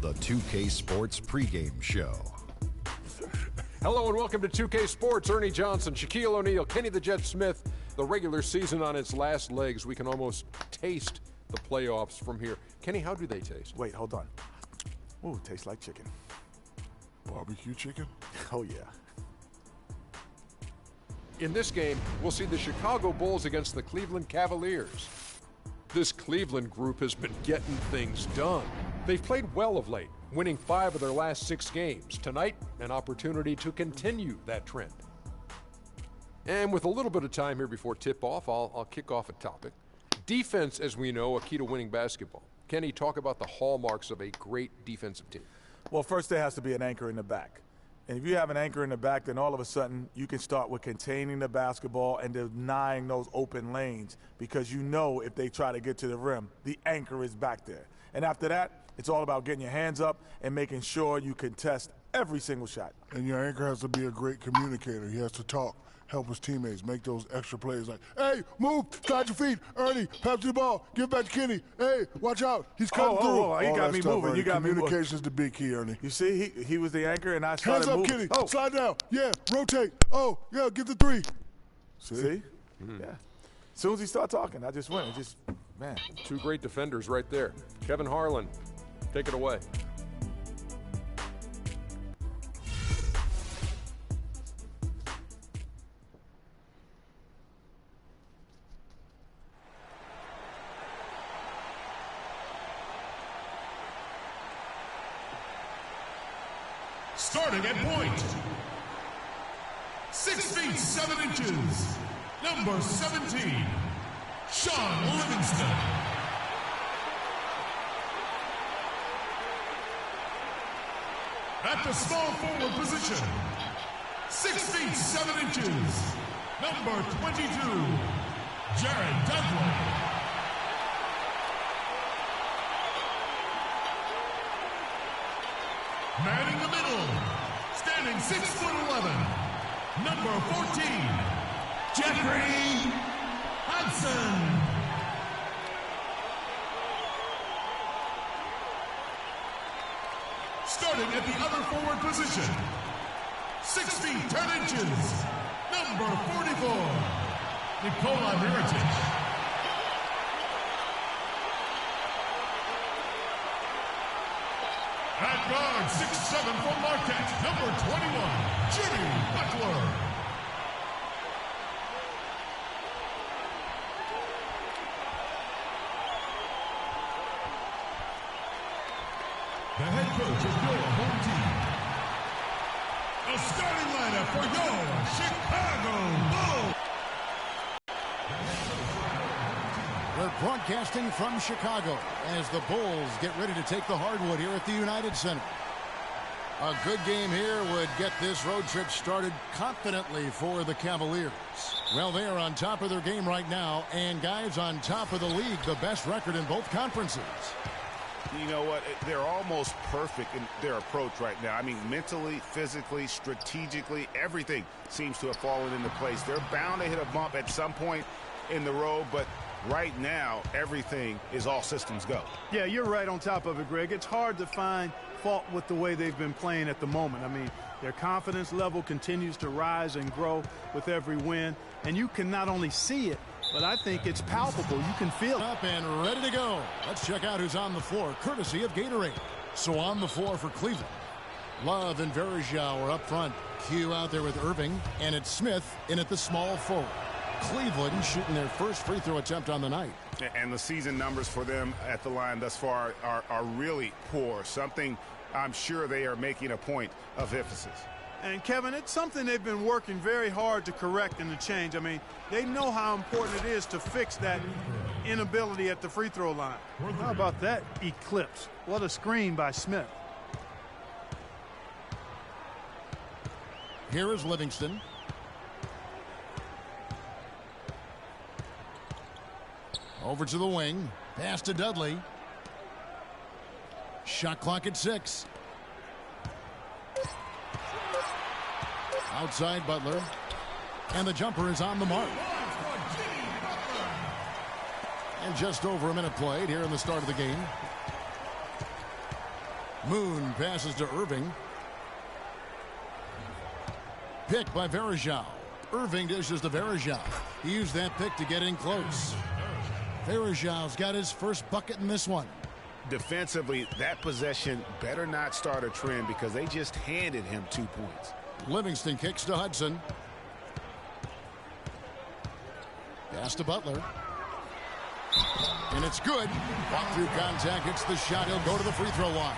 The 2K Sports pregame show. Hello and welcome to 2K Sports. Ernie Johnson, Shaquille O'Neal, Kenny the Jet Smith. The regular season on its last legs. We can almost taste the playoffs from here. Kenny, how do they taste? Wait, hold on. Ooh, tastes like chicken. Barbecue chicken? Oh, yeah. In this game, we'll see the Chicago Bulls against the Cleveland Cavaliers. This Cleveland group has been getting things done. They've played well of late, winning 5 of their last 6 games. Tonight, an opportunity to continue that trend. And with a little bit of time here before tip-off, I'll kick off a topic. Defense, as we know, a key to winning basketball. Kenny, talk about the hallmarks of a great defensive team. Well, first there has to be an anchor in the back. And if you have an anchor in the back, then all of a sudden you can start with containing the basketball and denying those open lanes, because you know if they try to get to the rim, the anchor is back there. And after that, it's all about getting your hands up and making sure you contest every single shot. And your anchor has to be a great communicator. He has to talk, help his teammates, make those extra plays like, hey, move, slide your feet, Ernie, pass the ball, give it back to Kenny, hey, watch out, he's cutting through. Oh, he got me moving, you got me moving. Communication's the big key, Ernie. You see, he was the anchor and I started moving. moving. Hands up, Kenny, slide down, yeah, rotate, oh, yeah, get the 3. See? Yeah. As soon as he started talking, I just went. It just, man. 2 great defenders right there. Kevin Harlan, take it away. Starting at point, 6 feet 7 inches, number 17, Sean Livingston. At the small forward position, 6 feet 7 inches, number 22, Jared Dudley. Manning the middle, standing 6'11", number 14, Jeffrey Hudson. Starting at the other forward position, 6 feet 10 inches, number 44, Nikola Mirotic. At guard, 6'7" from Marquette, number 21, Jimmy Butler. The head coach of your home team. The starting lineup for your Chicago Bulls. We're broadcasting from Chicago as the Bulls get ready to take the hardwood here at the United Center. A good game here would get this road trip started confidently for the Cavaliers. Well, they are on top of their game right now, and guys, on top of the league, the best record in both conferences. You know what? They're almost perfect in their approach right now. I mean, mentally, physically, strategically, everything seems to have fallen into place. They're bound to hit a bump at some point in the road, but right now, everything is all systems go. Yeah, you're right on top of it, Greg. It's hard to find fault with the way they've been playing at the moment. I mean, their confidence level continues to rise and grow with every win, and you can not only see it, but I think it's palpable. You can feel it. Up and ready to go. Let's check out who's on the floor, courtesy of Gatorade. So on the floor for Cleveland, Love and Verjao are up front. Q out there with Irving, and it's Smith in at the small forward. Cleveland shooting their first free throw attempt on the night. And the season numbers for them at the line thus far are really poor. Something I'm sure they are making a point of emphasis. And, Kevin, it's something they've been working very hard to correct and to change. I mean, they know how important it is to fix that inability at the free throw line. How about that eclipse? What a screen by Smith. Here is Livingston. Over to the wing. Pass to Dudley. Shot clock at 6. Outside Butler. And the jumper is on the mark. And just over a minute played here in the start of the game. Moon passes to Irving. Pick by Varejao. Irving dishes to Varejao. He used that pick to get in close. Varejao's got his first bucket in this one. Defensively, that possession better not start a trend because they just handed him 2 points. Livingston kicks to Hudson. Pass to Butler. And it's good. Walk through contact, hits the shot. He'll go to the free throw line.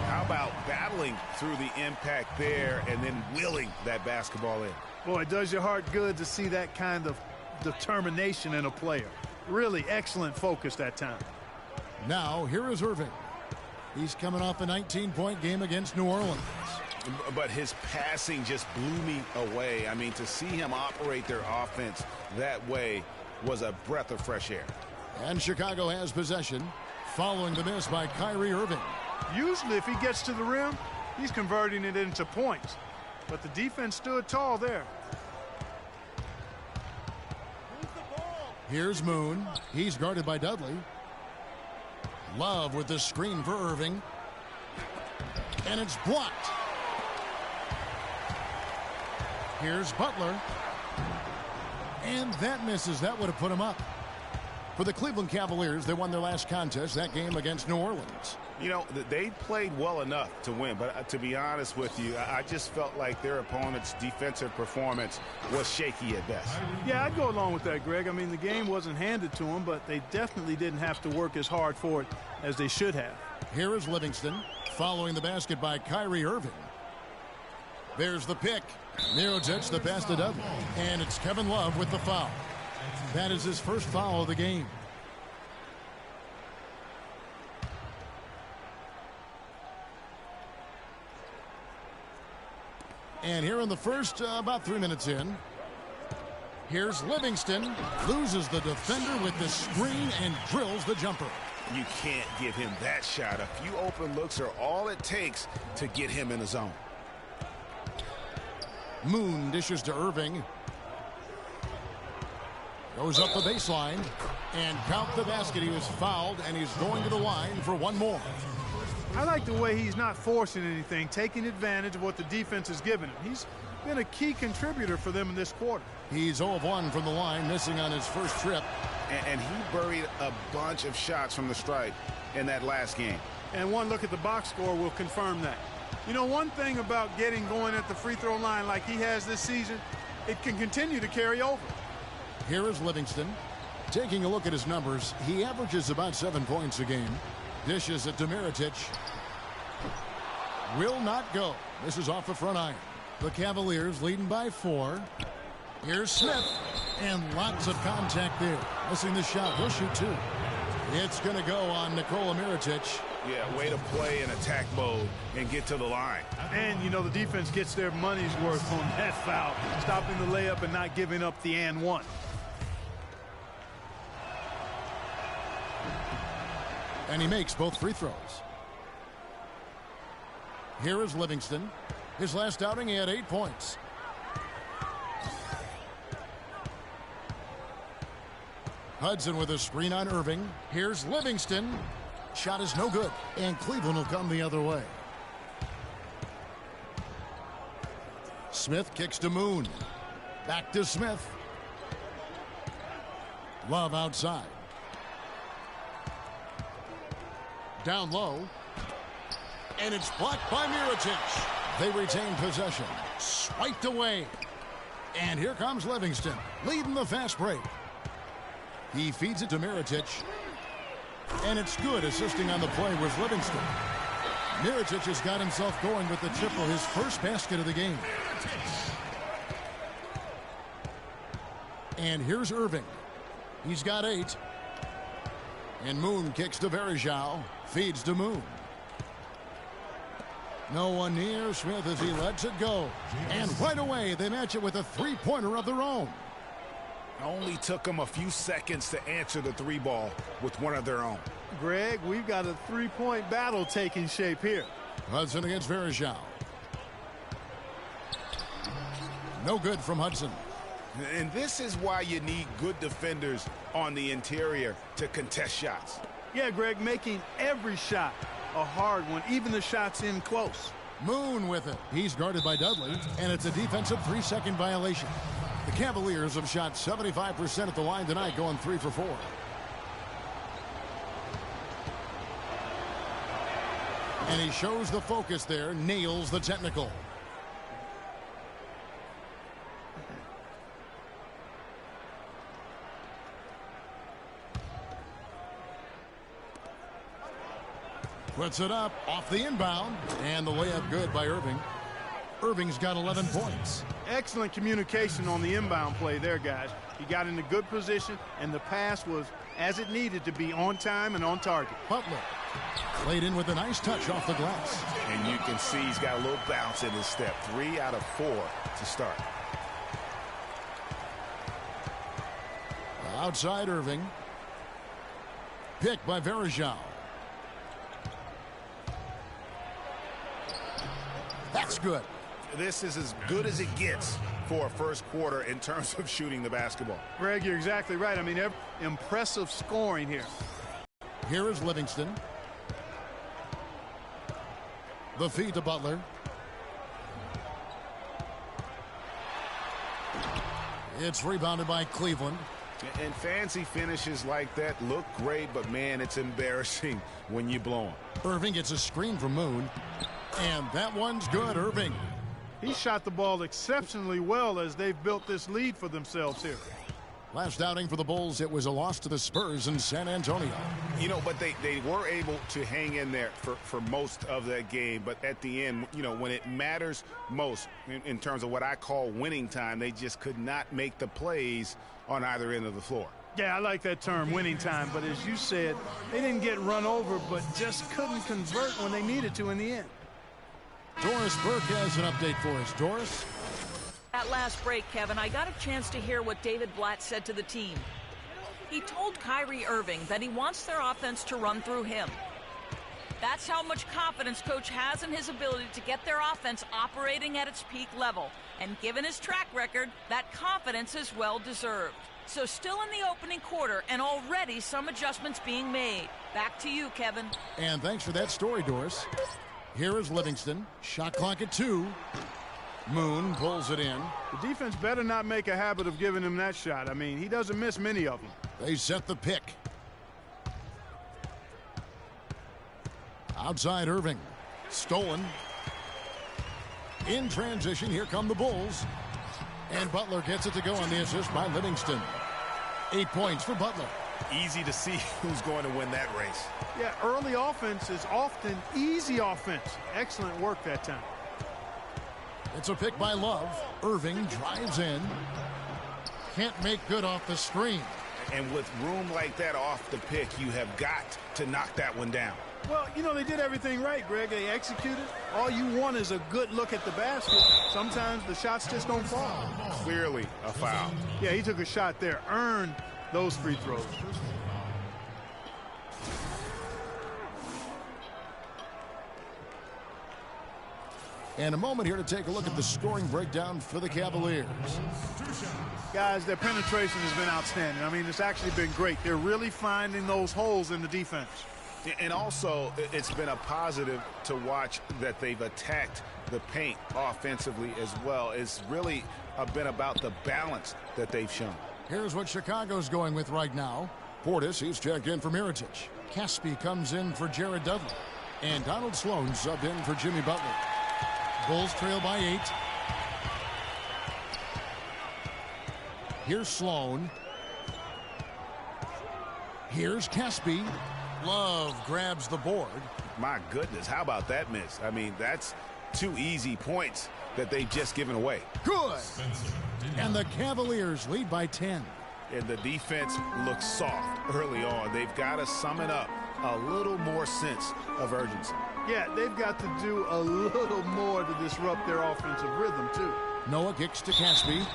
How about battling through the impact there and then willing that basketball in? Boy, it does your heart good to see that kind of determination in a player. Really excellent focus that time. Now, here is Irving. He's coming off a 19-point game against New Orleans. But his passing just blew me away. I mean, to see him operate their offense that way was a breath of fresh air. And Chicago has possession following the miss by Kyrie Irving. Usually, if he gets to the rim, he's converting it into points. But the defense stood tall there. Here's Moon. He's guarded by Dudley. Love with the screen for Irving. And it's blocked. Here's Butler. And that misses. That would have put him up. For the Cleveland Cavaliers, they won their last contest, that game against New Orleans. You know, they played well enough to win, but to be honest with you, I just felt like their opponent's defensive performance was shaky at best. Yeah, I'd go along with that, Greg. I mean, the game wasn't handed to them, but they definitely didn't have to work as hard for it as they should have. Here is Livingston, following the basket by Kyrie Irving. There's the pick. Mirotic, the pass to Dudley. And it's Kevin Love with the foul. That is his first foul of the game. And here in the first, about 3 minutes in, here's Livingston. Loses the defender with the screen and drills the jumper. You can't give him that shot. A few open looks are all it takes to get him in the zone. Moon dishes to Irving. Goes up the baseline. And count the basket. He was fouled, and he's going to the line for one more. I like the way he's not forcing anything, taking advantage of what the defense has given him. He's been a key contributor for them in this quarter. He's 0 of 1 from the line, missing on his first trip. And he buried a bunch of shots from the stripe in that last game. And one look at the box score will confirm that. You know, one thing about getting going at the free throw line like he has this season, it can continue to carry over. Here is Livingston. Taking a look at his numbers, he averages about 7 points a game. Dishes it to Mirotic. Will not go. This is off the front iron. The Cavaliers leading by 4. Here's Smith. And lots of contact there. Missing the shot. He'll shoot 2. It's going to go on Nikola Mirotic. Yeah, way to play in attack mode and get to the line. And, you know, the defense gets their money's worth on that foul. Stopping the layup and not giving up the and one. And he makes both free throws. Here is Livingston. His last outing, he had 8 points. Hudson with a screen on Irving. Here's Livingston. Shot is no good. And Cleveland will come the other way. Smith kicks to Moon. Back to Smith. Love outside. Down low. And it's blocked by Mirotic. They retain possession. Swiped away. And here comes Livingston, leading the fast break. He feeds it to Mirotic. And it's good. Assisting on the play was Livingston. Mirotic has got himself going with the triple, his first basket of the game. And here's Irving. He's got 8. And Moon kicks to Varejao. Feeds to Moon. No one near Smith as he lets it go. And right away, they match it with a three-pointer of their own. Only took them a few seconds to answer the 3 ball with one of their own. Greg, we've got a 3-point battle taking shape here. Hudson against Varejao. No good from Hudson. And this is why you need good defenders on the interior to contest shots. Yeah, Greg, making every shot a hard one, even the shots in close. Moon with it. He's guarded by Dudley, and it's a defensive 3-second violation. The Cavaliers have shot 75% at the line tonight, going 3 for 4. And he shows the focus there, nails the technical. Puts it up off the inbound, and the layup good by Irving. Irving's got 11 points. Excellent communication on the inbound play there, guys. He got in a good position, and the pass was as it needed to be, on time and on target. Butler laid in with a nice touch off the glass. And you can see he's got a little bounce in his step. 3 out of 4 to start. Outside Irving. Picked by Varejao. That's good. This is as good as it gets for a first quarter in terms of shooting the basketball. Greg, you're exactly right. I mean, impressive scoring here. Here is Livingston. The feed to Butler. It's rebounded by Cleveland. And fancy finishes like that look great, but man, it's embarrassing when you blow them. Irving gets a screen from Moon. And that one's good, Irving. He shot the ball exceptionally well as they've built this lead for themselves here. Last outing for the Bulls, it was a loss to the Spurs in San Antonio. You know, but they were able to hang in there for most of that game. But at the end, you know, when it matters most in terms of what I call winning time, they just could not make the plays on either end of the floor. Yeah, I like that term, winning time. But as you said, they didn't get run over, but just couldn't convert when they needed to in the end. Doris Burke has an update for us. Doris? That last break, Kevin, I got a chance to hear what David Blatt said to the team. He told Kyrie Irving that he wants their offense to run through him. That's how much confidence Coach has in his ability to get their offense operating at its peak level. And given his track record, that confidence is well deserved. So still in the opening quarter, and already some adjustments being made. Back to you, Kevin. And thanks for that story, Doris. Here is Livingston. Shot clock at 2. Moon pulls it in. The defense better not make a habit of giving him that shot. I mean, he doesn't miss many of them. They set the pick. Outside Irving. Stolen. In transition, here come the Bulls. And Butler gets it to go on the assist by Livingston. 8 points for Butler. Easy to see who's going to win that race. Yeah, early offense is often easy offense. Excellent work that time. It's a pick by Love. Irving drives in. Can't make good off the screen. And with room like that off the pick, you have got to knock that one down. Well, you know, they did everything right, Greg. They executed. All you want is a good look at the basket. Sometimes the shots just don't fall. Clearly a foul. Yeah, he took a shot there. Earned those free throws. And a moment here to take a look at the scoring breakdown for the Cavaliers. Guys, their penetration has been outstanding. I mean, it's actually been great. They're really finding those holes in the defense. And also, it's been a positive to watch that they've attacked the paint offensively as well. It's really been about the balance that they've shown. Here's what Chicago's going with right now. Portis, he's checked in for Mirotic. Caspi comes in for Jared Dudley. And Donald Sloan subbed in for Jimmy Butler. Bulls trail by 8. Here's Sloan. Here's Caspi. Love grabs the board. My goodness, how about that miss? I mean, that's 2 easy points that they've just given away. Good. And the Cavaliers lead by 10. And the defense looks soft early on. They've got to summon up a little more sense of urgency. Yeah, they've got to do a little more to disrupt their offensive rhythm, too. Noah kicks to Caspi.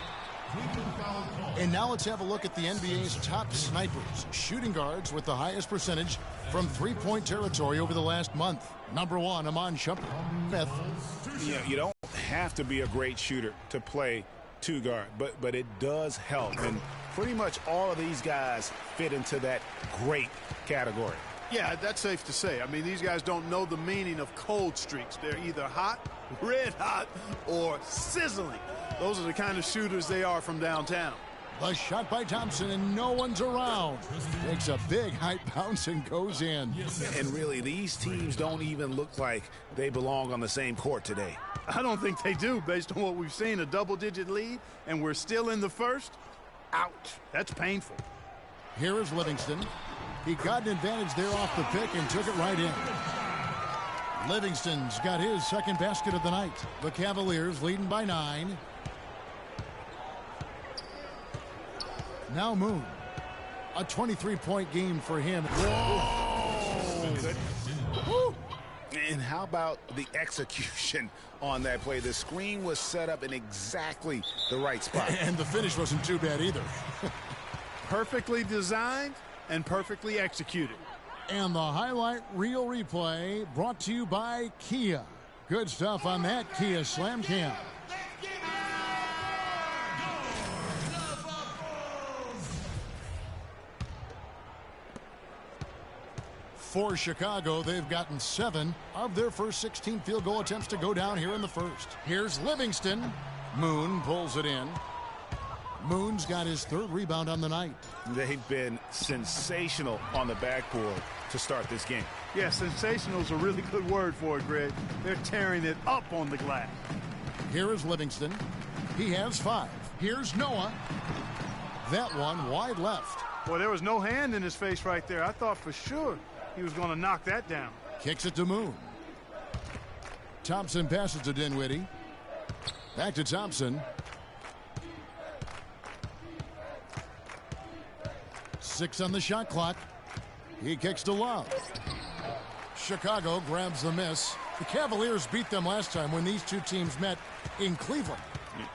And now let's have a look at the NBA's top snipers, shooting guards with the highest percentage from three-point territory over the last month. Number 1, Iman Shumpert. Fifth. You don't have to be a great shooter to play 2 guard, but it does help. And pretty much all of these guys fit into that great category. Yeah, that's safe to say. I mean, these guys don't know the meaning of cold streaks. They're either hot, red hot, or sizzling. Those are the kind of shooters they are from downtown. The shot by Thompson, and no one's around. Takes a big high bounce and goes in. And really, these teams don't even look like they belong on the same court today. I don't think they do, based on what we've seen. A double-digit lead, and we're still in the first. Ouch. That's painful. Here is Livingston. He got an advantage there off the pick and took it right in. Livingston's got his second basket of the night. The Cavaliers leading by 9. Now Moon. A 23-point game for him. Whoa! And how about the execution on that play? The screen was set up in exactly the right spot. And the finish wasn't too bad either. Perfectly designed and perfectly executed. And the highlight reel replay brought to you by Kia. Good stuff on that Kia Slam Cam. For Chicago, they've gotten 7 of their first 16 field goal attempts to go down here in the first. Here's Livingston. Moon pulls it in. Moon's got his 3rd rebound on the night. They've been sensational on the backboard to start this game. Yeah, sensational is a really good word for it, Greg. They're tearing it up on the glass. Here is Livingston. He has 5. Here's Noah. That one wide left. Boy, there was no hand in his face right there. I thought for sure he was going to knock that down. Kicks it to Moon. Thompson passes to Dinwiddie. Back to Thompson. 6 on the shot clock. He kicks to Love. Chicago grabs the miss. The Cavaliers beat them last time when these two teams met in Cleveland.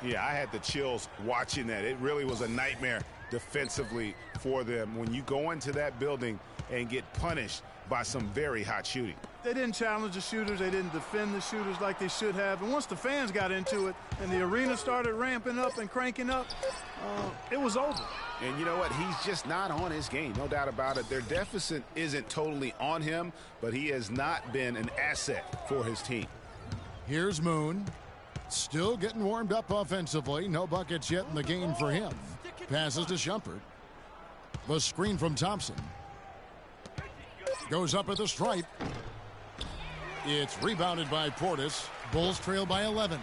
Yeah, I had the chills watching that. It really was a nightmare defensively for them when you go into that building and get punished by some very hot shooting. They didn't challenge the shooters. They didn't defend the shooters like they should have. And once the fans got into it and the arena started ramping up and cranking up, it was over. And you know what? He's just not on his game. No doubt about it. Their deficit isn't totally on him, but he has not been an asset for his team. Here's Moon. Still getting warmed up offensively. No buckets yet in the game for him. Passes to Shumpert. The screen from Thompson. Goes up at the stripe. It's rebounded by Portis. Bulls trail by 11.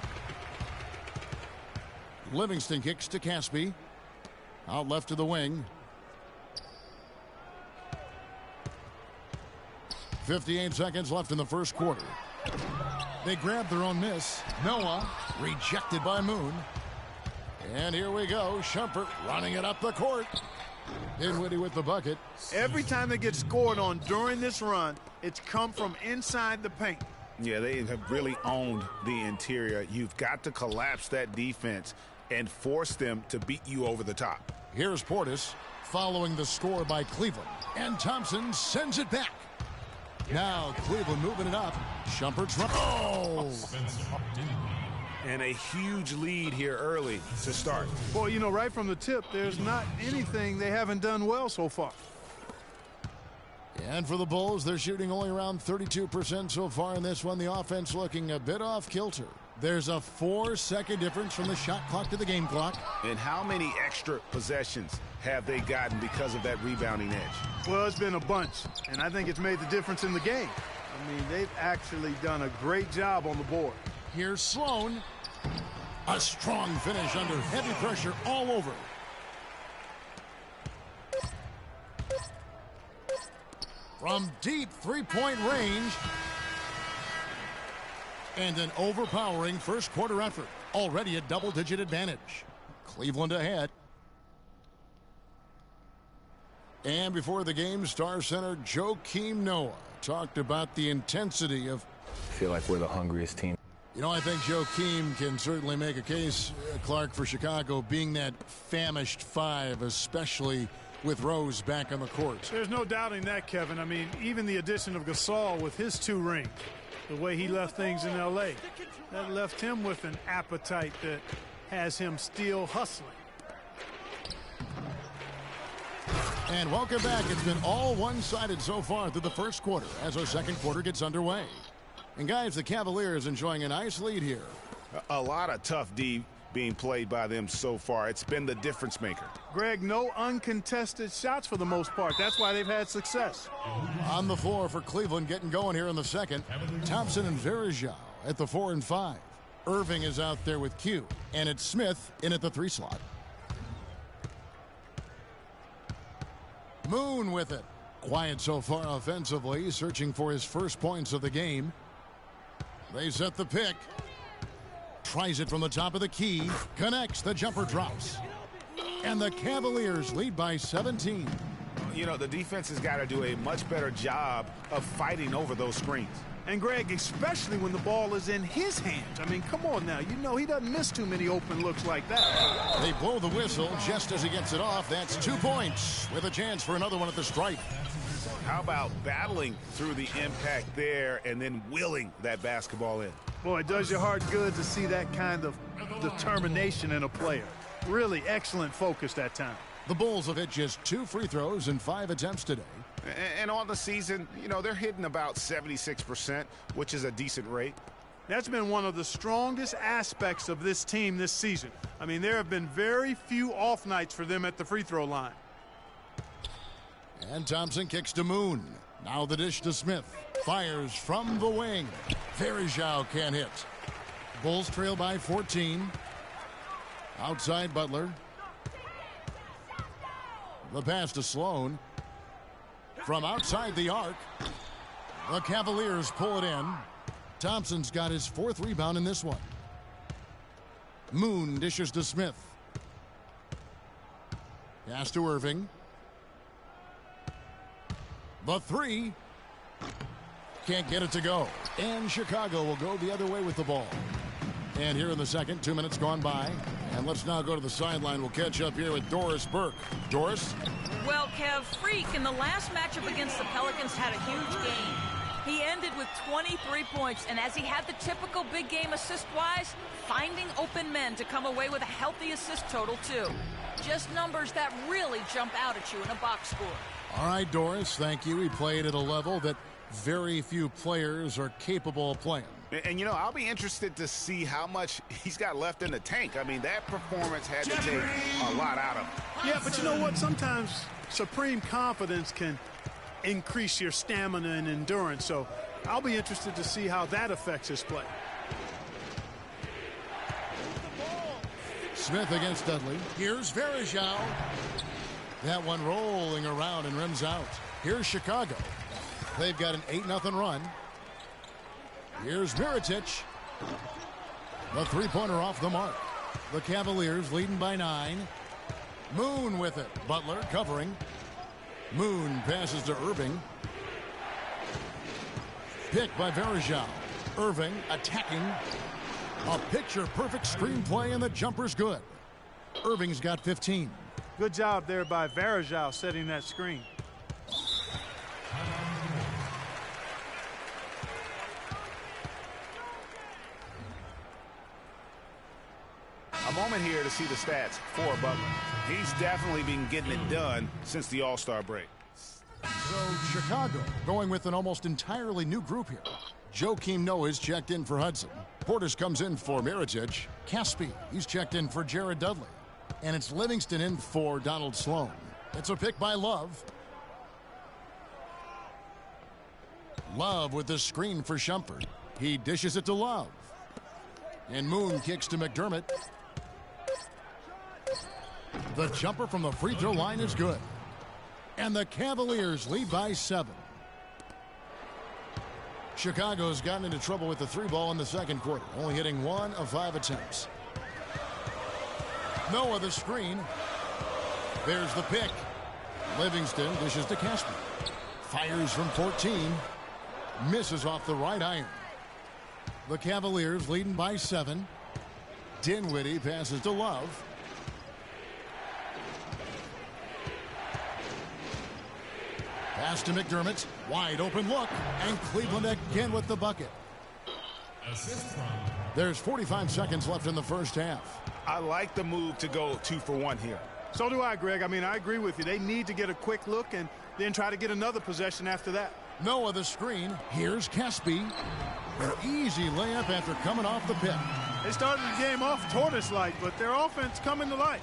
Livingston kicks to Caspi. Out left to the wing. 58 seconds left in the first quarter. They grab their own miss. Noah rejected by Moon. And here we go. Shumpert running it up the court. Dinwiddie with the bucket. Every time they get scored on during this run, it's come from inside the paint. Yeah, they have really owned the interior. You've got to collapse that defense and force them to beat you over the top. Here's Portis following the score by Cleveland. And Thompson sends it back. Now Cleveland moving it up. Shumpert's run. Oh! And a huge lead here early to start. Boy, you know, right from the tip, there's not anything they haven't done well so far. And for the Bulls, they're shooting only around 32% so far in this one. The offense looking a bit off kilter. There's a 4-second difference from the shot clock to the game clock. And how many extra possessions have they gotten because of that rebounding edge? Well, it's been a bunch, and I think it's made the difference in the game. I mean, they've actually done a great job on the board. Here's Sloan. A strong finish under heavy pressure all over. From deep three-point range. And an overpowering first quarter effort. Already a double-digit advantage. Cleveland ahead. And before the game, Star Center Joakim Noah talked about the intensity of... I feel like we're the hungriest team. You know, I think Joakim can certainly make a case, Clark, for Chicago being that famished 5, especially with Rose back on the court. There's no doubting that, Kevin. I mean, even the addition of Gasol with his 2 rings, the way he left things in L.A., that left him with an appetite that has him still hustling. And welcome back. It's been all one-sided so far through the first quarter as our second quarter gets underway. And guys, the Cavaliers enjoying a nice lead here. A lot of tough D being played by them so far. It's been the difference maker. Greg, no uncontested shots for the most part. That's why they've had success. On the floor for Cleveland getting going here in the second. Thompson and Varejao at the 4 and 5. Irving is out there with Q. And it's Smith in at the 3 slot. Moon with it. Quiet so far offensively, searching for his first points of the game. They set the pick. Tries it from the top of the key. Connects. The jumper drops. And the Cavaliers lead by 17. You know, the defense has got to do a much better job of fighting over those screens. And Greg, especially when the ball is in his hands. I mean, come on now. You know he doesn't miss too many open looks like that. They blow the whistle just as he gets it off. That's 2 points with a chance for another one at the stripe. How about battling through the impact there and then willing that basketball in? Boy, it does your heart good to see that kind of determination in a player. Really excellent focus that time. The Bulls have hit just 2 free throws in 5 attempts today. And on the season, you know, they're hitting about 76%, which is a decent rate. That's been one of the strongest aspects of this team this season. I mean, there have been very few off nights for them at the free throw line. And Thompson kicks to Moon. Now the dish to Smith. Fires from the wing. Varejao can't hit. Bulls trail by 14. Outside Butler. The pass to Sloan. From outside the arc. The Cavaliers pull it in. Thompson's got his 4th rebound in this one. Moon dishes to Smith. Pass to Irving. The 3. Can't get it to go. And Chicago will go the other way with the ball. And here in the second, 2 minutes gone by. And let's now go to the sideline. We'll catch up here with Doris Burke. Doris? Well, Kev, Freak in the last matchup against the Pelicans had a huge game. He ended with 23 points, and as he had the typical big game assist-wise, finding open men to come away with a healthy assist total, too. Just numbers that really jump out at you in a box score. All right, Doris, thank you. He played at a level that very few players are capable of playing. And, you know, I'll be interested to see how much he's got left in the tank. I mean, that performance had to take a lot out of him. Yeah, but you know what? Sometimes supreme confidence can increase your stamina and endurance. So I'll be interested to see how that affects his play. Smith against Dudley. Here's Varejao. That one rolling around and rims out. Here's Chicago. They've got an 8-0 run. Here's Mirotic. The 3-pointer off the mark. The Cavaliers leading by 9. Moon with it. Butler covering. Moon passes to Irving. Pick by Varejao. Irving attacking. A picture-perfect screenplay, and the jumper's good. Irving's got 15. Good job there by Varejao setting that screen. A moment here to see the stats for Butler. He's definitely been getting it done since the All-Star break. So Chicago going with an almost entirely new group here. Joakim Noah is checked in for Hudson. Portis comes in for Mirotic. Caspi, he's checked in for Jared Dudley. And it's Livingston in for Donald Sloan. It's a pick by Love. Love with the screen for Shumpert. He dishes it to Love. And Moon kicks to McDermott. The jumper from the free throw line is good. And the Cavaliers lead by 7. Chicago's gotten into trouble with the 3-ball in the second quarter, only hitting 1 of 5 attempts. Noah the screen. There's the pick. Livingston dishes to Casper. Fires from 14. Misses off the right iron. The Cavaliers leading by 7. Dinwiddie passes to Love. Pass to McDermott. Wide open look. And Cleveland again with the bucket. There's 45 seconds left in the first half. I like the move to go 2 for 1 here. So do I, Greg. I mean, I agree with you. They need to get a quick look and then try to get another possession after that. Noah the screen. Here's Caspi. An easy layup after coming off the pit. They started the game off tortoise-like, but their offense coming to life.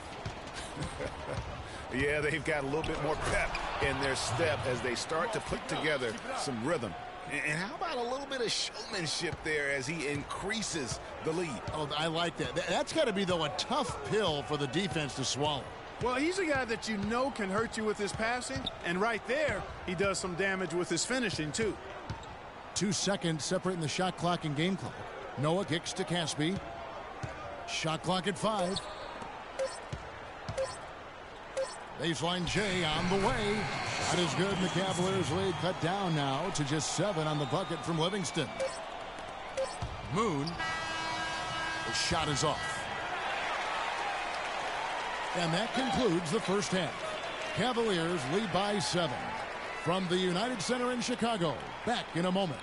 Yeah, they've got a little bit more pep in their step as they start to put together some rhythm. And how about a little bit of showmanship there as he increases the lead? Oh, I like that. That's got to be, though, a tough pill for the defense to swallow. Well, he's a guy that you know can hurt you with his passing, and right there, he does some damage with his finishing, too. 2 seconds separating the shot clock and game clock. Noah kicks to Caspi. Shot clock at 5. Baseline J on the way. That is good, and the Cavaliers lead cut down now to just 7 on the bucket from Livingston. Moon. The shot is off. And that concludes the first half. Cavaliers lead by 7. From the United Center in Chicago. Back in a moment.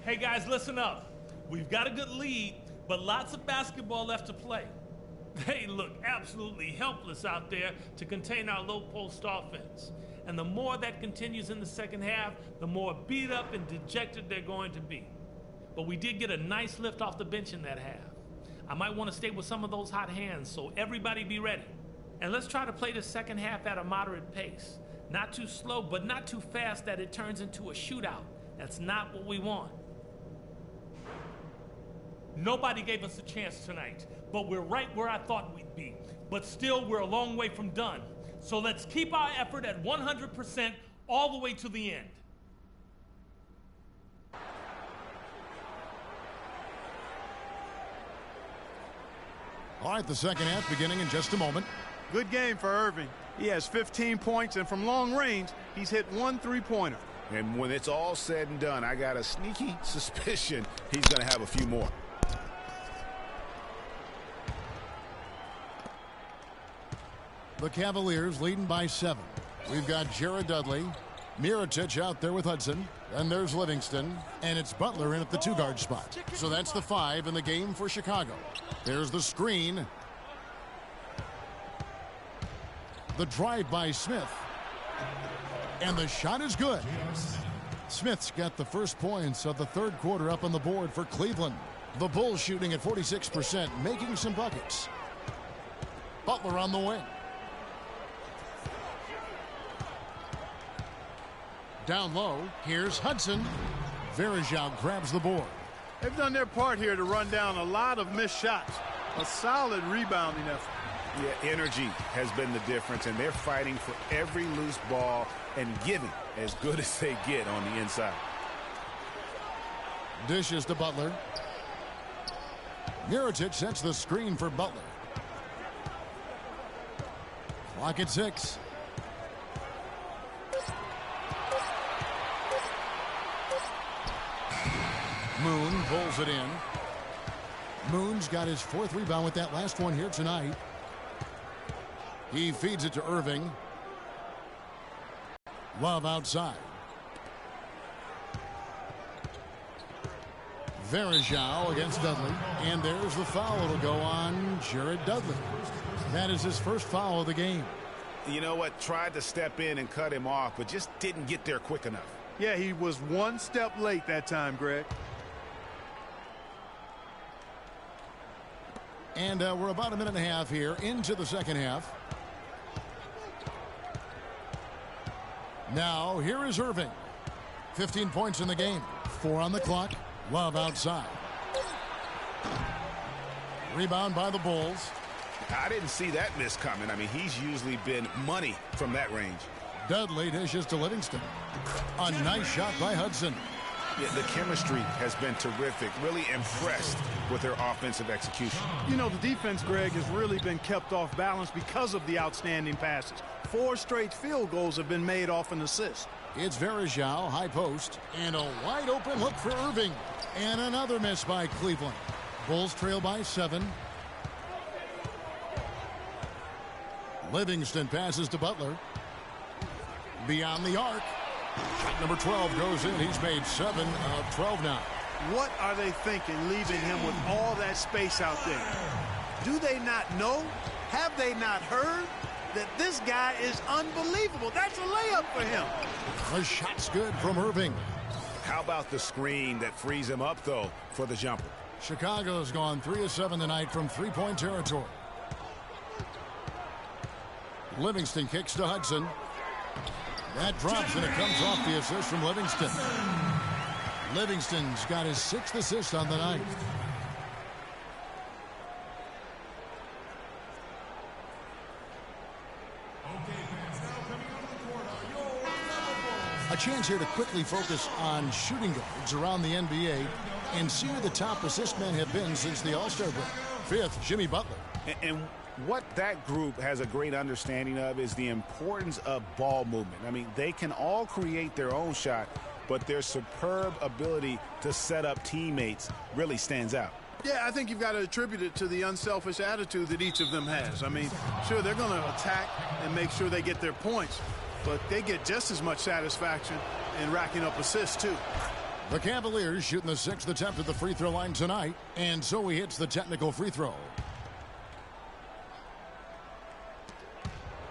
Hey guys, listen up. We've got a good lead, but lots of basketball left to play. They look absolutely helpless out there to contain our low post offense. And the more that continues in the second half, the more beat up and dejected they're going to be. But we did get a nice lift off the bench in that half. I might want to stay with some of those hot hands, so everybody be ready. And let's try to play the second half at a moderate pace. Not too slow, but not too fast that it turns into a shootout. That's not what we want. Nobody gave us a chance tonight, but we're right where I thought we'd be. But still, we're a long way from done. So let's keep our effort at 100% all the way to the end. All right, the second half beginning in just a moment. Good game for Irving. He has 15 points, and from long range, he's hit 1 3-pointer. And when it's all said and done, I got a sneaky suspicion he's going to have a few more. The Cavaliers leading by 7. We've got Jared Dudley, Mirotic out there with Hudson, and there's Livingston, and it's Butler in at the 2-guard spot. So that's the 5 in the game for Chicago. There's the screen. The drive by Smith. And the shot is good. Smith's got the first points of the third quarter up on the board for Cleveland. The Bulls shooting at 46%, making some buckets. Butler on the wing. Down low, here's Hudson. Verajao grabs the board. They've done their part here to run down a lot of missed shots. A solid rebounding effort. Yeah, energy has been the difference, and they're fighting for every loose ball and giving as good as they get on the inside. Dishes to Butler. Mirotic sets the screen for Butler. Clock at 6. Moon pulls it in. Moon's got his 4th rebound with that last one here tonight. He feeds it to Irving. Love outside. Verajao against Dudley. And there's the foul. It'll go on Jared Dudley. That is his first foul of the game. You know what? Tried to step in and cut him off, but just didn't get there quick enough. Yeah, he was 1 step late that time, Greg. And we're about a minute and a half here into the second half. Now, here is Irving. 15 points in the game. 4 on the clock. Love outside. Rebound by the Bulls. I didn't see that miss coming. I mean, he's usually been money from that range. Dudley dishes to Livingston. A nice shot by Hudson. Yeah, the chemistry has been terrific. Really impressed with their offensive execution. You know, the defense, Greg, has really been kept off balance because of the outstanding passes. 4 straight field goals have been made off an assist. It's Varejao, high post, and a wide open look for Irving. And another miss by Cleveland. Bulls trail by 7. Livingston passes to Butler. Beyond the arc. Shot number 12 goes in. He's made 7 of 12 now. What are they thinking, leaving him with all that space out there? Do they not know? Have they not heard that this guy is unbelievable? That's a layup for him. The shot's good from Irving. How about the screen that frees him up, though, for the jumper? Chicago's gone 3 of 7 tonight from three-point territory. Livingston kicks to Hudson. That drops, and it comes off the assist from Livingston. Livingston's got his 6th assist on the night. A chance here to quickly focus on shooting guards around the NBA and see who the top assist men have been since the All-Star break. 5th, Jimmy Butler. And what that group has a great understanding of is the importance of ball movement. I mean, they can all create their own shot, but their superb ability to set up teammates really stands out. Yeah, I think you've got to attribute it to the unselfish attitude that each of them has. I mean, sure, they're going to attack and make sure they get their points, but they get just as much satisfaction in racking up assists, too. The Cavaliers shooting the 6th attempt at the free throw line tonight, and so he hits the technical free throw.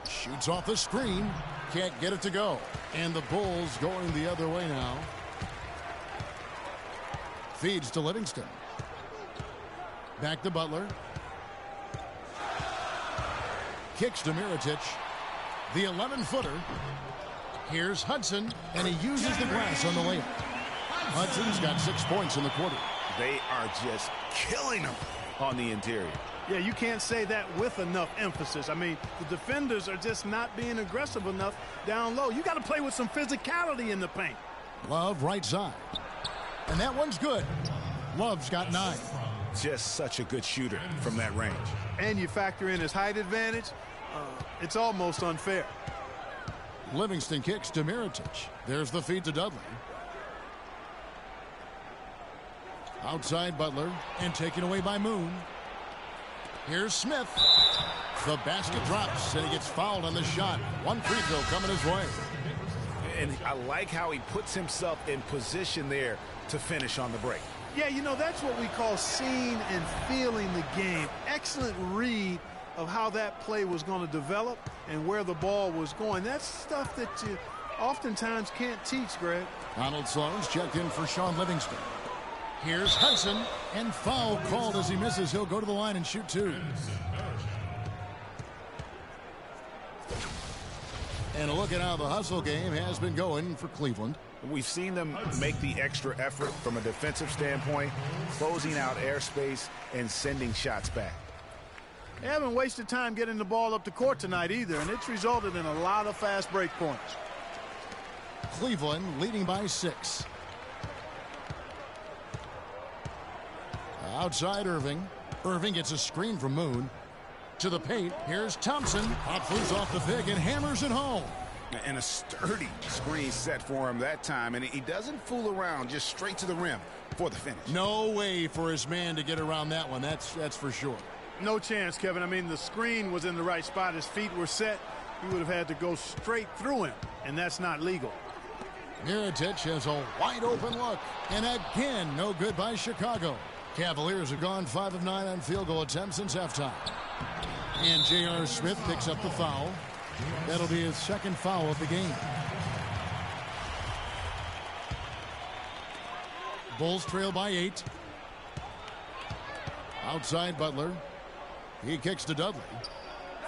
Shoots off the screen. Can't get it to go. And the Bulls going the other way now. Feeds to Livingston. Back to Butler. Kicks to Mirotic. The 11-footer. Here's Hudson, and he uses the glass on the layup. Hudson's got 6 points in the quarter. They are just killing them on the interior. Yeah, you can't say that with enough emphasis. I mean, the defenders are just not being aggressive enough down low. You got to play with some physicality in the paint. Love right side. And that one's good. Love's got 9. Just such a good shooter from that range. And you factor in his height advantage, it's almost unfair. Livingston kicks to Mirotic. There's the feed to Dudley. Outside Butler, and taken away by Moon. Here's Smith. The basket drops, and he gets fouled on the shot. 1 free throw coming his way. And I like how he puts himself in position there to finish on the break. Yeah, you know, that's what we call seeing and feeling the game. Excellent read of how that play was going to develop and where the ball was going. That's stuff that you oftentimes can't teach, Greg. Donald Sloan's checked in for Sean Livingston. Here's Hudson, and foul called as he misses. He'll go to the line and shoot 2. And a look at how the hustle game has been going for Cleveland. We've seen them make the extra effort from a defensive standpoint, closing out airspace and sending shots back. They haven't wasted time getting the ball up the court tonight either, and it's resulted in a lot of fast break points. Cleveland leading by 6. Outside Irving. Irving gets a screen from Moon. To the paint. Here's Thompson. Hop loose off the pick and hammers it home. And a sturdy screen set for him that time. And he doesn't fool around, just straight to the rim for the finish. No way for his man to get around that one. That's for sure. No chance, Kevin. I mean, the screen was in the right spot. His feet were set. He would have had to go straight through him, and that's not legal. Mirotic has a wide open look. And again, no good by Chicago. Cavaliers have gone 5 of 9 on field goal attempts since halftime. And J.R. Smith picks up the foul. That'll be his 2nd foul of the game. Bulls trail by 8. Outside Butler. He kicks to Dudley.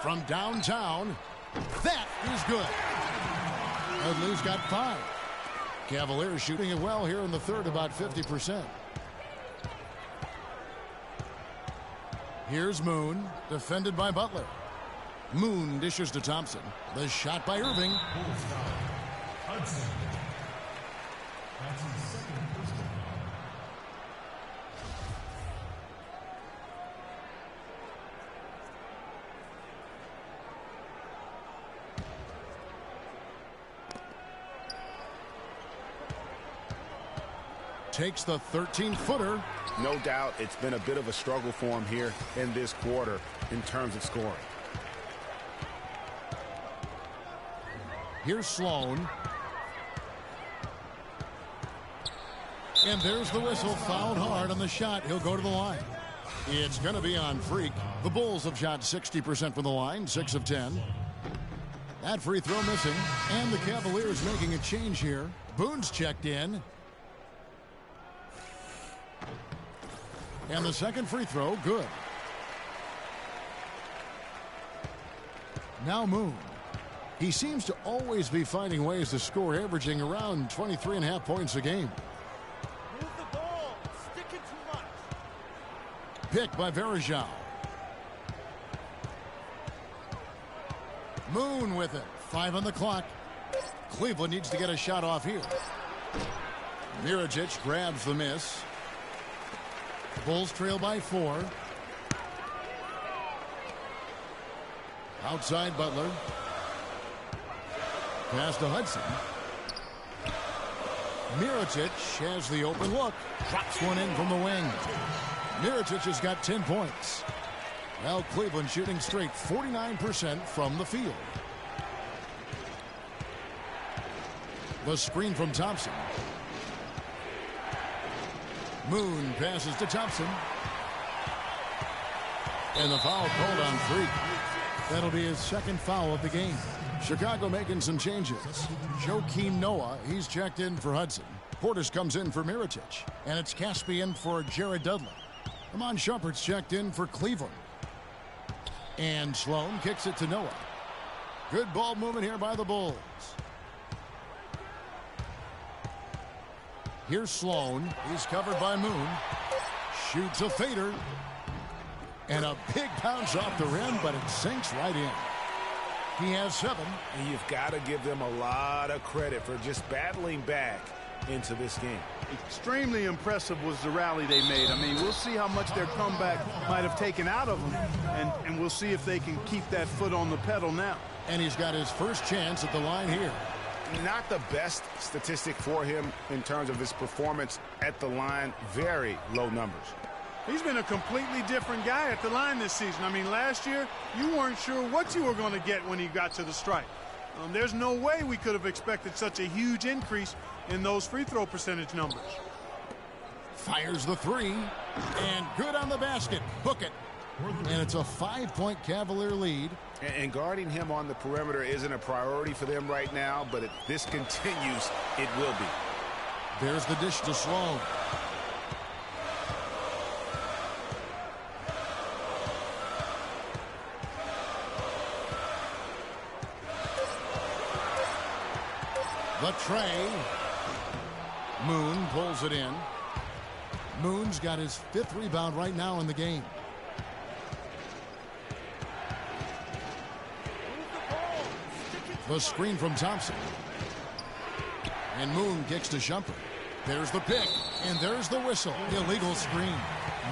From downtown. That is good. Dudley's got 5. Cavaliers shooting it well here in the 3rd, about 50%. Here's Moon, defended by Butler. Moon dishes to Thompson. The shot by Irving. That's his second personal foul. Takes the 13-footer. No doubt it's been a bit of a struggle for him here in this quarter in terms of scoring. Here's Sloan. And there's the whistle. Fouled hard on the shot. He'll go to the line. It's going to be on Freak. The Bulls have shot 60% from the line, 6 of 10. That free throw missing. And the Cavaliers making a change here. Boone's checked in. And the second free throw, good. Now Moon. He seems to always be finding ways to score, averaging around 23.5 points a game. Move the ball. Stick it too much. Picked by Varejao. Moon with it. 5 on the clock. Cleveland needs to get a shot off here. Mirajic grabs the miss. Bulls trail by 4. Outside Butler. Pass to Hudson. Mirajic has the open look. Drops one in from the wing. Mirajic has got 10 points. Well, Cleveland shooting straight 49% from the field. The screen from Thompson. Moon passes to Thompson. And the foul called on Freak. That'll be his second foul of the game. Chicago making some changes. Joakim Noah, he's checked in for Hudson. Portis comes in for Mirajic. And it's Caspian for Jared Dudley. Amon Shumpert's checked in for Cleveland. And Sloan kicks it to Noah. Good ball movement here by the Bulls. Here's Sloan. He's covered by Moon. Shoots a fader. And a big bounce off the rim, but it sinks right in. He has 7. And you've got to give them a lot of credit for just battling back into this game. Extremely impressive was the rally they made. I mean, we'll see how much their comeback might have taken out of them, and we'll see if they can keep that foot on the pedal now. And he's got his first chance at the line here. Not the best statistic for him in terms of his performance at the line. Very low numbers. He's been a completely different guy at the line this season. I mean, last year, you weren't sure what you were going to get when he got to the stripe. There's no way we could have expected such a huge increase in those free throw percentage numbers. Fires the 3. And good on the basket. Book it. And it's a 5-point Cavalier lead. And guarding him on the perimeter isn't a priority for them right now, but if this continues, it will be. There's the dish to Sloan. The tray. Moon pulls it in. Moon's got his 5th rebound right now in the game. The screen from Thompson. And Moon kicks to Shumpert. There's the pick. And there's the whistle. Illegal screen.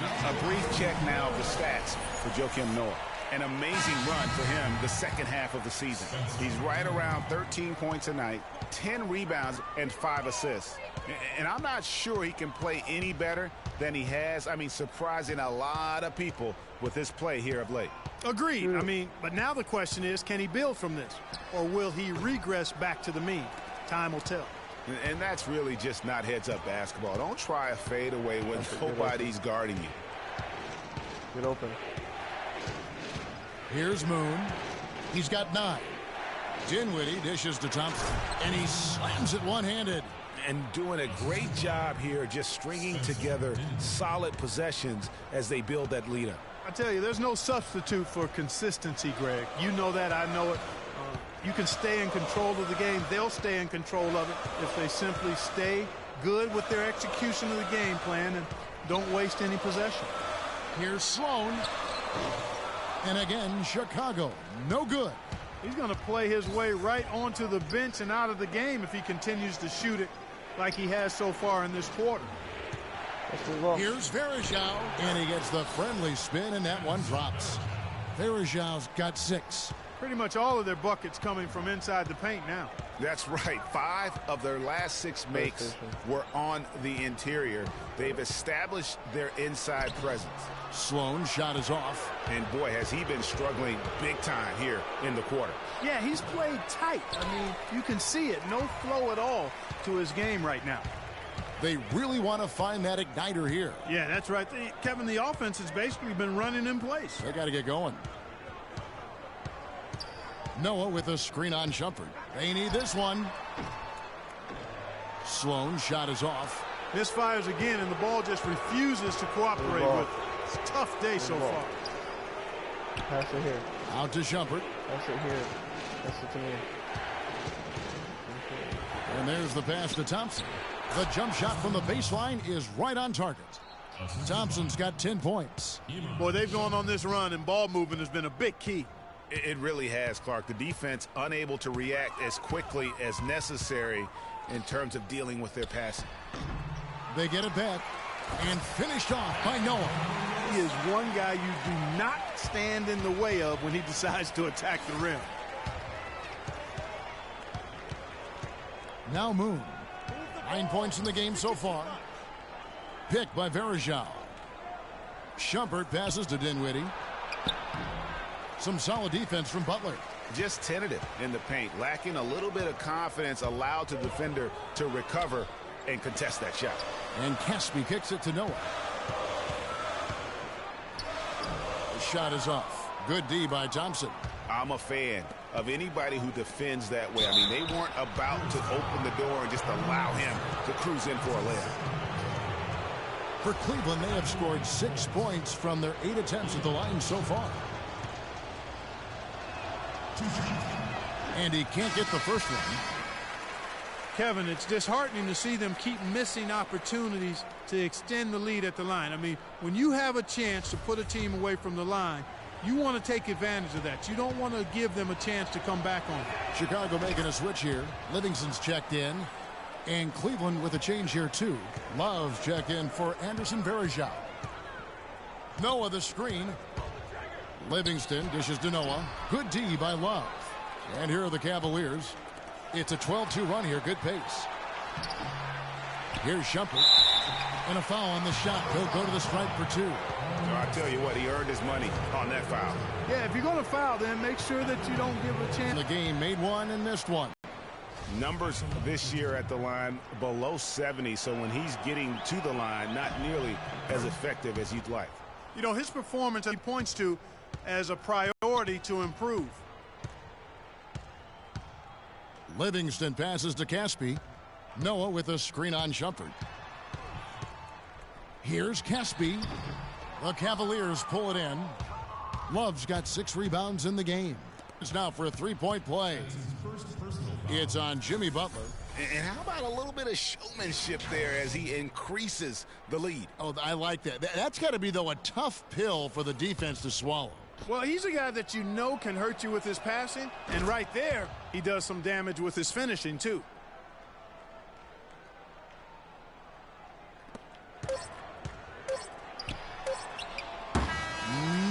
A brief check now of the stats for Joakim Noah. An amazing run for him the second half of the season. He's right around 13 points a night, 10 rebounds, and 5 assists. And I'm not sure he can play any better than he has. I mean, surprising a lot of people with his play here of late. Agreed. I mean, but now the question is, can he build from this? Or will he regress back to the mean? Time will tell. And that's really just not heads-up basketball. Don't try a fadeaway when nobody's guarding you. Get open. Here's Moon. He's got 9. Dinwiddie dishes to Thompson. And he slams it one-handed. And doing a great job here just stringing together solid possessions as they build that lead up. I tell you, there's no substitute for consistency, Greg. You know that. I know it. You can stay in control of the game. They'll stay in control of it if they simply stay good with their execution of the game plan and don't waste any possession. Here's Sloan. And again, Chicago, no good. He's going to play his way right onto the bench and out of the game if he continues to shoot it like he has so far in this quarter. Here's Verajao, and he gets the friendly spin, and that one drops. Verajao's got 6. Pretty much all of their buckets coming from inside the paint now. That's right. 5 of their last 6 makes were on the interior. They've established their inside presence. Sloan's shot is off. And boy, has he been struggling big time here in the quarter. Yeah, he's played tight. I mean, you can see it. No flow at all to his game right now. They really want to find that igniter here. Yeah, that's right. Kevin, the offense has basically been running in place. They got to get going. Noah with a screen on Shumpert. They need this one. Sloan's shot is off. Misfires again, and the ball just refuses to cooperate with it. It's a tough day so far. Pass it here. Out to Shumpert. Pass it here. Pass it to me. And there's the pass to Thompson. The jump shot from the baseline is right on target. Thompson's got 10 points. Boy, they've gone on this run, and ball movement has been a big key. It really has, Clark. The defense unable to react as quickly as necessary in terms of dealing with their passing. They get it back and finished off by Noah. He is one guy you do not stand in the way of when he decides to attack the rim. Now Moon. 9 points in the game so far. Picked by Verajao. Shumpert passes to Dinwiddie. Some solid defense from Butler. Just tentative in the paint, lacking a little bit of confidence, allowed the defender to recover and contest that shot. And Caspi kicks it to Noah. The shot is off. Good D by Thompson. I'm a fan of anybody who defends that way. I mean, they weren't about to open the door and just allow him to cruise in for a layup. For Cleveland, they have scored 6 points from their 8 attempts at the line so far. And he can't get the first one. Kevin, it's disheartening to see them keep missing opportunities to extend the lead at the line. I mean, when you have a chance to put a team away from the line, you want to take advantage of that. You don't want to give them a chance to come back on it. Chicago making a switch here. Livingston's checked in. And Cleveland with a change here, too. Love's checked in for Anderson Verajao. Noah the screen. Livingston dishes to Noah. Good D by Love. And here are the Cavaliers. It's a 12-2 run here. Good pace. Here's Shumpert. And a foul on the shot. He'll go to the stripe for 2. I tell you what, he earned his money on that foul. Yeah, if you're going to foul, then make sure that you don't give a chance. The game made one and missed one. Numbers this year at the line below 70, so when he's getting to the line, not nearly as effective as you'd like. You know, his performance he points to as a priority to improve. Livingston passes to Caspi. Noah with a screen on Shumpert. Here's Caspi. The Cavaliers pull it in. Love's got 6 rebounds in the game. It's now for a 3-point play. It's on Jimmy Butler. And how about a little bit of showmanship there as he increases the lead? Oh, I like that. That's got to be, though, a tough pill for the defense to swallow. Well, he's a guy that you know can hurt you with his passing. And right there, he does some damage with his finishing, too.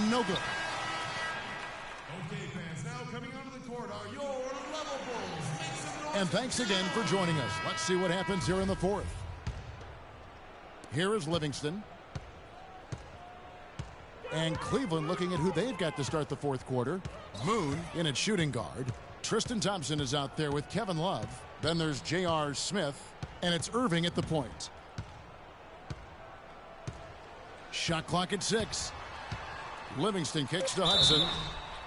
No good. Okay, fans, now coming onto the court are your level bulls. And thanks again for joining us. Let's see what happens here in the 4th. Here is Livingston. And Cleveland looking at who they've got to start the 4th quarter. Moon in at shooting guard. Tristan Thompson is out there with Kevin Love. Then there's J.R. Smith. And it's Irving at the point. Shot clock at 6. Livingston kicks to Hudson.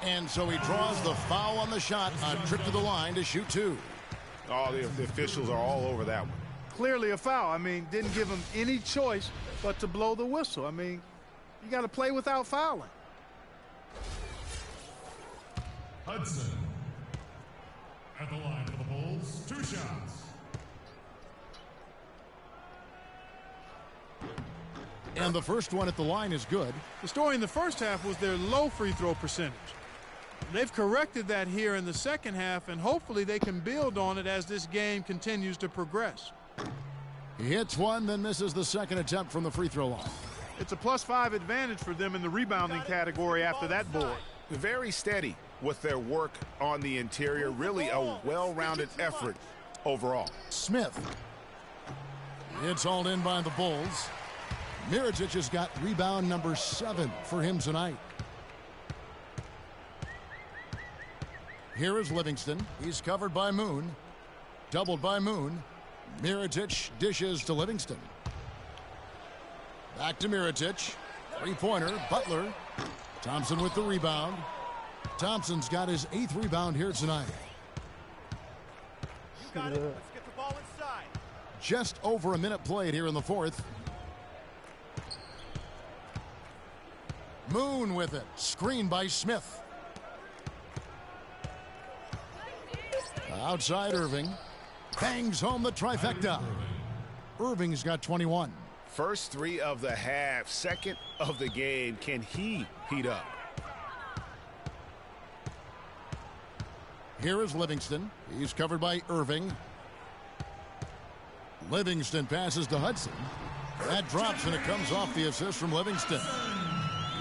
And so he draws the foul on the shot. A trip to the line to shoot 2. Oh, the officials are all over that one. Clearly a foul. I mean, didn't give him any choice but to blow the whistle. I mean, you got to play without fouling. Hudson at the line for the Bulls. 2 shots. And the first one at the line is good. The story in the first half was their low free throw percentage. They've corrected that here in the second half, and hopefully they can build on it as this game continues to progress. He hits one, then misses the second attempt from the free throw line. It's a +5 advantage for them in the rebounding category after that board. Very steady with their work on the interior. Really a well-rounded effort overall. Smith. It's hauled in by the Bulls. Mirotic has got rebound number 7 for him tonight. Here is Livingston. He's covered by Moon. Doubled by Moon. Mirotic dishes to Livingston. Back to Mirotic. Three-pointer. Butler. Thompson with the rebound. Thompson's got his 8th rebound here tonight. You got it. Let's get the ball inside. Just over a minute played here in the fourth. Moon with it. Screen by Smith. Outside Irving. Bangs home the trifecta. Irving's got 21. First 3 of the half, second of the game. Can he heat up? Here is Livingston. He's covered by Irving. Livingston passes to Hudson. That drops and it comes off the assist from Livingston.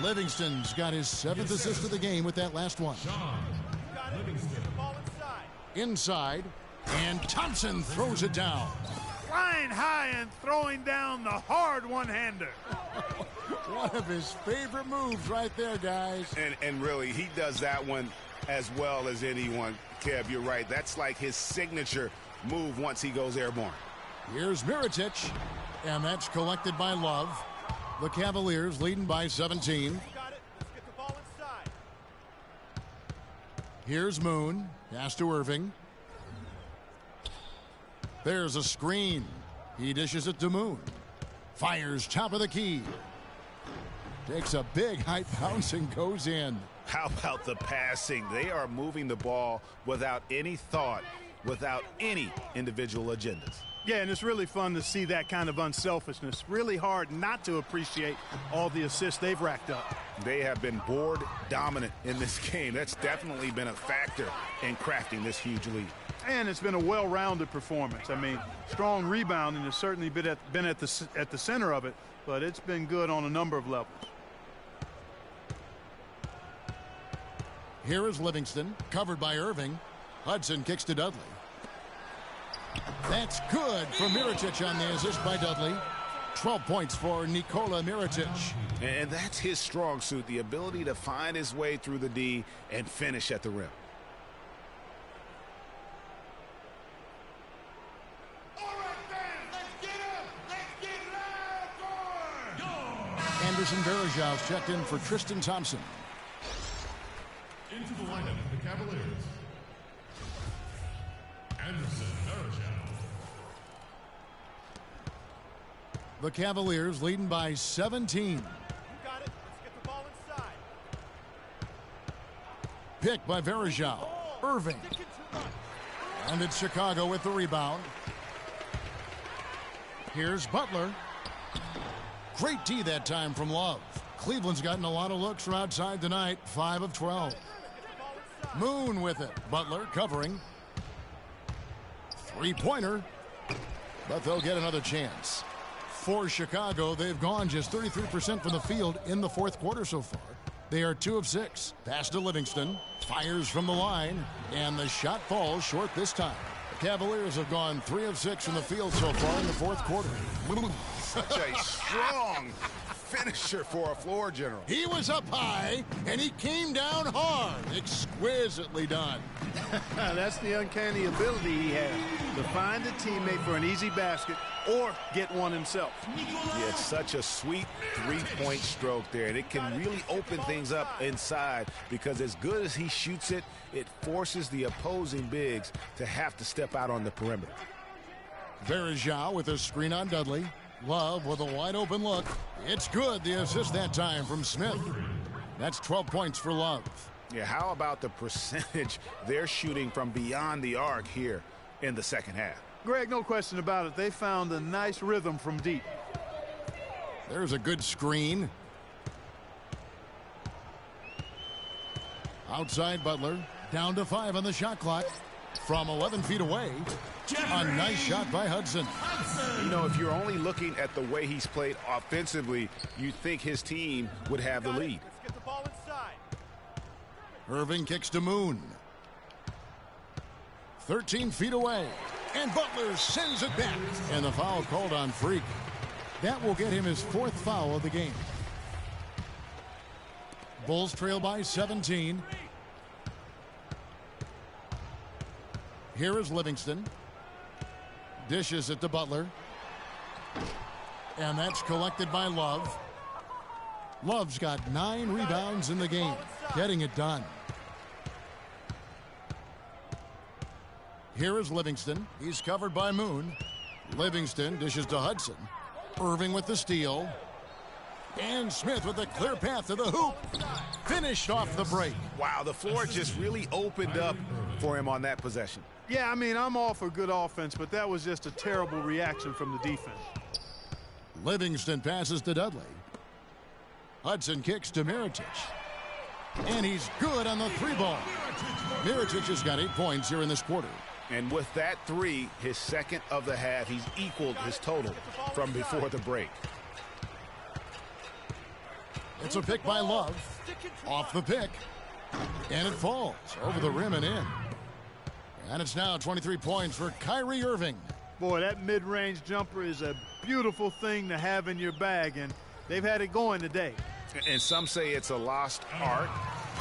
Livingston's got his 7th assist of the game with that last one. Inside, and Thompson throws it down. Flying high and throwing down the hard one-hander. One of his favorite moves right there, guys. And really, he does that one as well as anyone. Kev, you're right. That's like his signature move once he goes airborne. Here's Mirotic, and that's collected by Love. The Cavaliers leading by 17. Here's Moon. Pass to Irving. There's a screen. He dishes it to Moon. Fires top of the key. Takes a big high bounce and goes in. How about the passing? They are moving the ball without any thought, without any individual agendas. Yeah, and it's really fun to see that kind of unselfishness. Really hard not to appreciate all the assists they've racked up. They have been board dominant in this game. That's definitely been a factor in crafting this huge lead. And it's been a well-rounded performance. I mean, strong rebounding has certainly been at the center of it, but it's been good on a number of levels. Here is Livingston, covered by Irving. Hudson kicks to Dudley. That's good for Mirotic on the assist by Dudley. 12 points for Nikola Mirotic. And that's his strong suit, the ability to find his way through the D and finish at the rim. Anderson Varejao checked in for Tristan Thompson. Into the lineup for the Cavaliers. Anderson Varejao. The Cavaliers leading by 17. You got it. Let's get the ball inside. Picked by Varejao. Irving. And it's Chicago with the rebound. Here's Butler. Great D that time from Love. Cleveland's gotten a lot of looks from outside tonight. 5 of 12. Moon with it. Butler covering. Three-pointer. But they'll get another chance. For Chicago, they've gone just 33% from the field in the fourth quarter so far. They are 2 of 6. Pass to Livingston. Fires from the line. And the shot falls short this time. The Cavaliers have gone 3 of 6 from the field so far in the fourth quarter. Such a strong finisher for a floor general. He was up high, and he came down hard. Exquisitely done. That's the uncanny ability he has, to find a teammate for an easy basket or get one himself. Yeah, it's such a sweet three-point stroke there, and it can really open things up inside because as good as he shoots it, it forces the opposing bigs to have to step out on the perimeter. Varejao with a screen on Dudley. Love with a wide open look. It's good. The assist that time from Smith. That's 12 points for Love. Yeah, how about the percentage they're shooting from beyond the arc here in the second half? Greg, no question about it. They found a nice rhythm from deep. There's a good screen. Outside Butler. Down to 5 on the shot clock. from 11 feet away. A nice shot by Hudson. You know, if you're only looking at the way he's played offensively, you'd think his team would have the lead. Let's get the ball inside. Irving kicks to Moon. 13 feet away. And Butler sends it back. And the foul called on Freak. That will get him his 4th foul of the game. Bulls trail by 17. Here is Livingston. Dishes it to Butler. And that's collected by Love. Love's got 9 rebounds in the game, getting it done. Here is Livingston. He's covered by Moon. Livingston dishes to Hudson. Irving with the steal. And Smith with a clear path to the hoop. Finished off the break. Wow, the floor just really opened up for him on that possession. Yeah, I mean, I'm all for good offense, but that was just a terrible reaction from the defense. Livingston passes to Dudley. Hudson kicks to Mirotic. And he's good on the 3-ball. Mirotic has got 8 points here in this quarter. And with that 3, his second of the half, he's equaled his total from before the break. It's a pick by Love. Off the pick. And it falls over the rim and in. And it's now 23 points for Kyrie Irving. Boy, that mid-range jumper is a beautiful thing to have in your bag, and they've had it going today. And some say it's a lost art,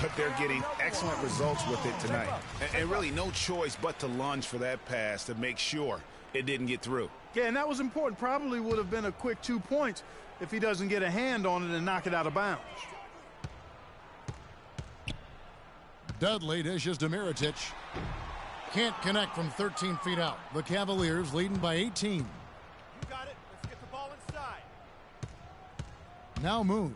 but they're getting excellent results with it tonight. And really no choice but to lunge for that pass to make sure it didn't get through. Yeah, and that was important. Probably would have been a quick 2 points if he doesn't get a hand on it and knock it out of bounds. Dudley dishes to Mirotic. Can't connect from 13 feet out. The Cavaliers leading by 18. You got it. Let's get the ball inside. Now Moon.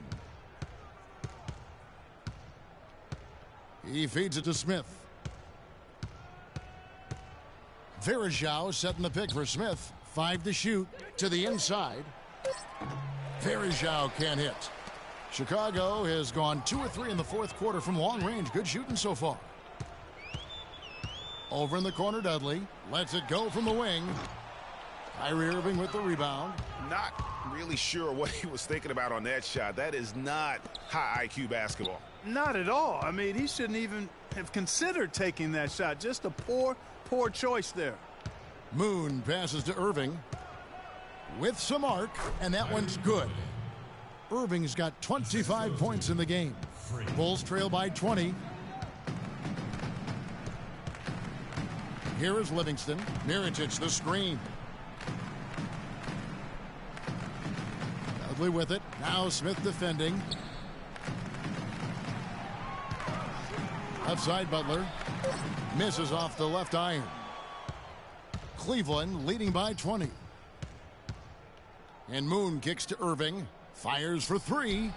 He feeds it to Smith. Verajao setting the pick for Smith. 5 to shoot to the inside. Verajao can't hit. Chicago has gone 2 or 3 in the 4th quarter from long range. Good shooting so far. Over in the corner, Dudley lets it go from the wing. Kyrie Irving with the rebound. Not really sure what he was thinking about on that shot. That is not high IQ basketball. Not at all. I mean, he shouldn't even have considered taking that shot. Just a poor choice there. Moon passes to Irving with some arc, and that one's good. Irving's got 25 points in the game. Bulls trail by 20. Here is Livingston. Mirotic the screen. Dudley with it. Now Smith defending. Outside Butler. Misses off the left iron. Cleveland leading by 20. And Moon kicks to Irving. Fires for 3.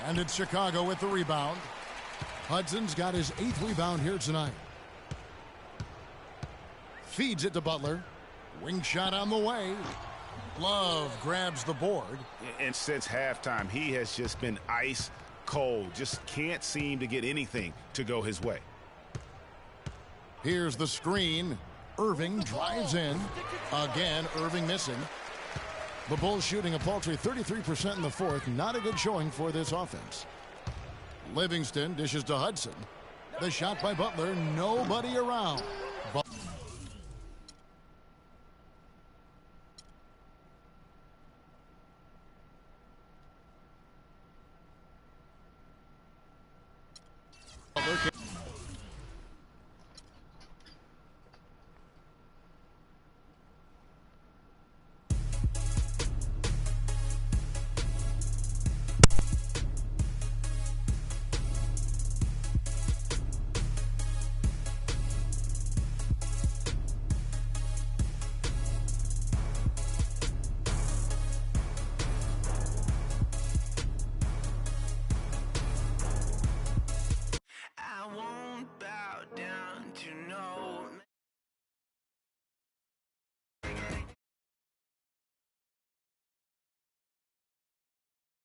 And it's Chicago with the rebound. Hudson's got his 8th rebound here tonight. Feeds it to Butler. Wing shot on the way. Love grabs the board. And since halftime, he has just been ice cold. Just can't seem to get anything to go his way. Here's the screen. Irving drives in. Again, Irving missing. The Bulls shooting a paltry 33% in the 4th. Not a good showing for this offense. Livingston dishes to Hudson. The shot by Butler. Nobody around. Butler